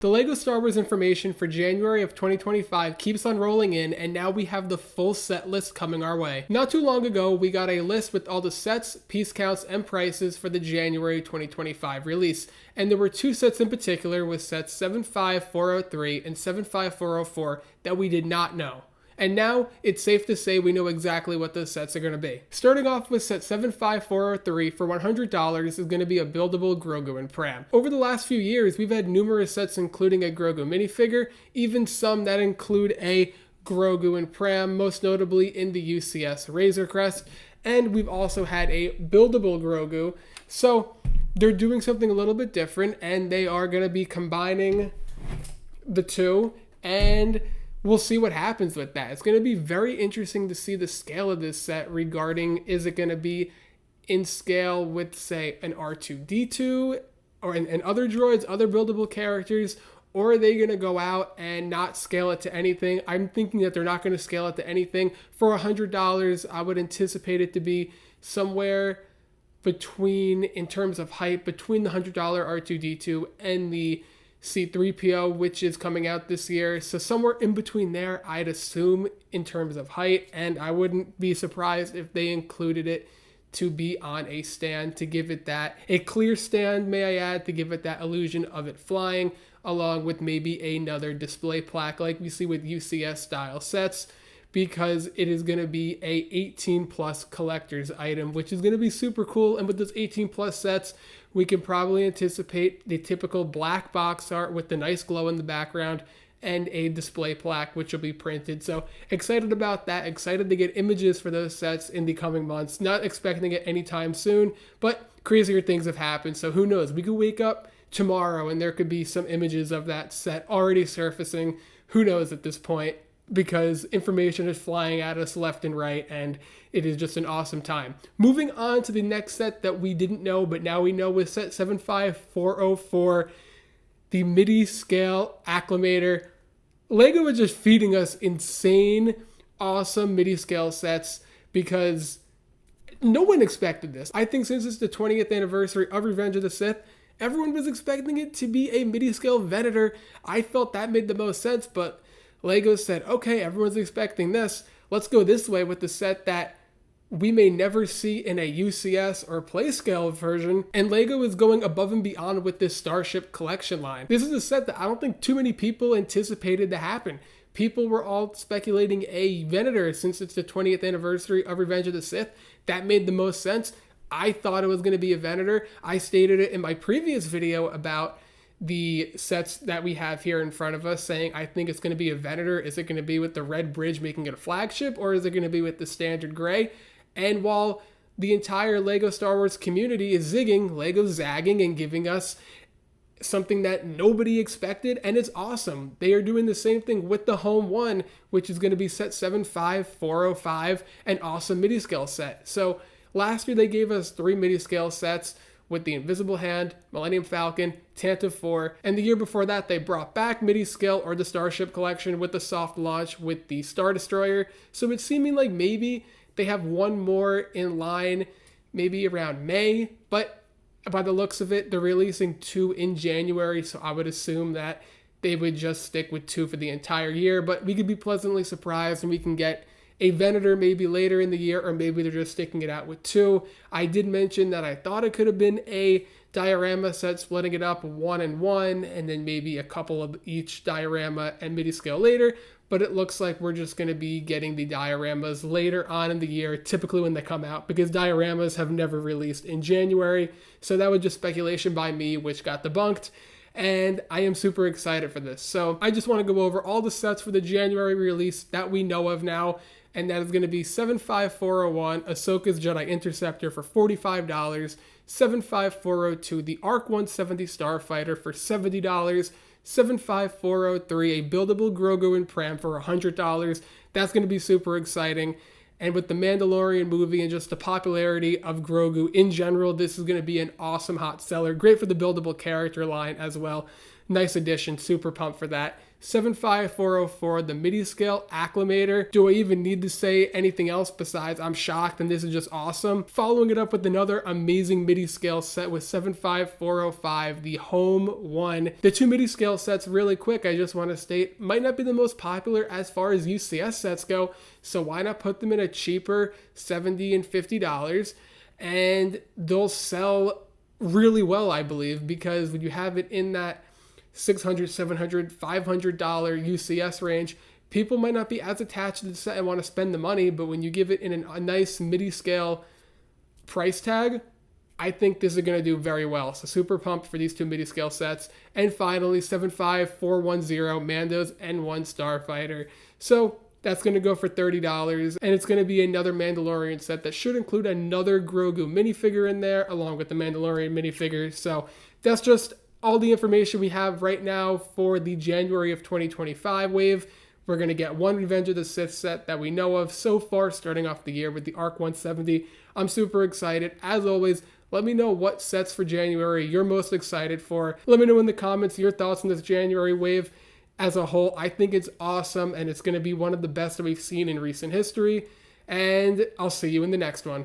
The LEGO Star Wars information for January of 2025 keeps on rolling in, and now we have the full set list coming our way. Not too long ago, we got a list with all the sets, piece counts, and prices for the January 2025 release, and there were two sets in particular with sets 75403 and 75404 that we did not know. And now, it's safe to say we know exactly what those sets are going to be. Starting off with set 75403 for $100 is going to be a buildable Grogu Pram. Over the last few years, we've had numerous sets including a Grogu minifigure, even some that include a Grogu Pram, most notably in the UCS Razor Crest, and we've also had a buildable Grogu. So, they're doing something a little bit different, and they are going to be combining the two, and we'll see what happens with that. It's going to be very interesting to see the scale of this set regarding, is it going to be in scale with, say, an R2-D2 or and other droids, other buildable characters, or are they going to go out and not scale it to anything? I'm thinking that they're not going to scale it to anything. For $100, I would anticipate it to be somewhere between, in terms of height, between the $100 R2-D2 and the C-3PO, which is coming out this year. So somewhere in between there, I'd assume, in terms of height, and I wouldn't be surprised if they included it to be on a stand to give it that, a clear stand, may I add, to give it that illusion of it flying, along with maybe another display plaque like we see with UCS style sets, because it is going to be a 18 plus collector's item, which is going to be super cool. And with those 18 plus sets, we can probably anticipate the typical black box art with the nice glow in the background and a display plaque, which will be printed. So excited about that, excited to get images for those sets in the coming months. Not expecting it anytime soon, but crazier things have happened. So who knows? We could wake up tomorrow and there could be some images of that set already surfacing. Who knows at this point? Because information is flying at us left and right, and it is just an awesome time. Moving on to the next set that we didn't know, but now we know, with set 75404, the Midiscale Acclamator. LEGO is just feeding us insane, awesome Midiscale sets, because no one expected this. I think since it's the 20th anniversary of Revenge of the Sith, everyone was expecting it to be a Midiscale Venator. I felt that made the most sense, but LEGO said, okay, everyone's expecting this. Let's go this way with the set that we may never see in a UCS or Playscale version. And LEGO is going above and beyond with this Starship Collection line. This is a set that I don't think too many people anticipated to happen. People were all speculating a Venator since it's the 20th anniversary of Revenge of the Sith. That made the most sense. I thought it was going to be a Venator. I stated it in my previous video about the sets that we have here in front of us, saying I think it's going to be a Venator. Is it going to be with the red bridge making it a flagship, or is it going to be with the standard gray? And while the entire LEGO Star Wars community is zigging, LEGO's zagging and giving us something that nobody expected, and it's awesome. They are doing the same thing with the Home One, which is going to be set 75405, an awesome Midiscale set. So last year they gave us 3 Midiscale sets with the Invisible Hand, Millennium Falcon, Tantive 4, and the year before that they brought back Midiscale or the Starship Collection with the soft launch with the Star Destroyer. So it's seeming like maybe they have one more in line, maybe around May, but by the looks of it, they're releasing 2 in January, so I would assume that they would just stick with 2 for the entire year, but we could be pleasantly surprised and we can get a Venator maybe later in the year, or maybe they're just sticking it out with 2. I did mention that I thought it could have been a diorama set, splitting it up 1 and 1, and then maybe a couple of each diorama and Midiscale later, but it looks like we're just going to be getting the dioramas later on in the year, typically when they come out, because dioramas have never released in January, so that was just speculation by me, which got debunked. And I am super excited for this. So I just want to go over all the sets for the January release that we know of now. And that is going to be 75401, Ahsoka's Jedi Interceptor for $45, 75402, the ARC-170 Starfighter for $70, 75403, a Buildable Grogu Pram for $100. That's going to be super exciting. And with the Mandalorian movie and just the popularity of Grogu in general, this is going to be an awesome hot seller. Great for the buildable character line as well. Nice addition, super pumped for that. 75404, the Midiscale Acclamator. Do I even need to say anything else besides I'm shocked and this is just awesome? Following it up with another amazing Midiscale set with 75405, the Home One. The two Midiscale sets, really quick, I just want to state, might not be the most popular as far as UCS sets go, so why not put them in a cheaper $70 and $50, and they'll sell really well, I believe, because when you have it in that $600, $700, $500 UCS range, people might not be as attached to the set and want to spend the money, but when you give it in a nice Midiscale price tag, I think this is going to do very well. So super pumped for these two Midiscale sets. And finally, 75410 Mandos N-1 Starfighter. So that's going to go for $30, and it's going to be another Mandalorian set that should include another Grogu minifigure in there, along with the Mandalorian minifigure. So that's just all the information we have right now for the January of 2025 wave. We're going to get one Revenge of the Sith set that we know of so far starting off the year with the ARC-170. I'm super excited. As always, let me know what sets for January you're most excited for. Let me know in the comments your thoughts on this January wave as a whole. I think it's awesome, and it's going to be one of the best that we've seen in recent history. And I'll see you in the next one.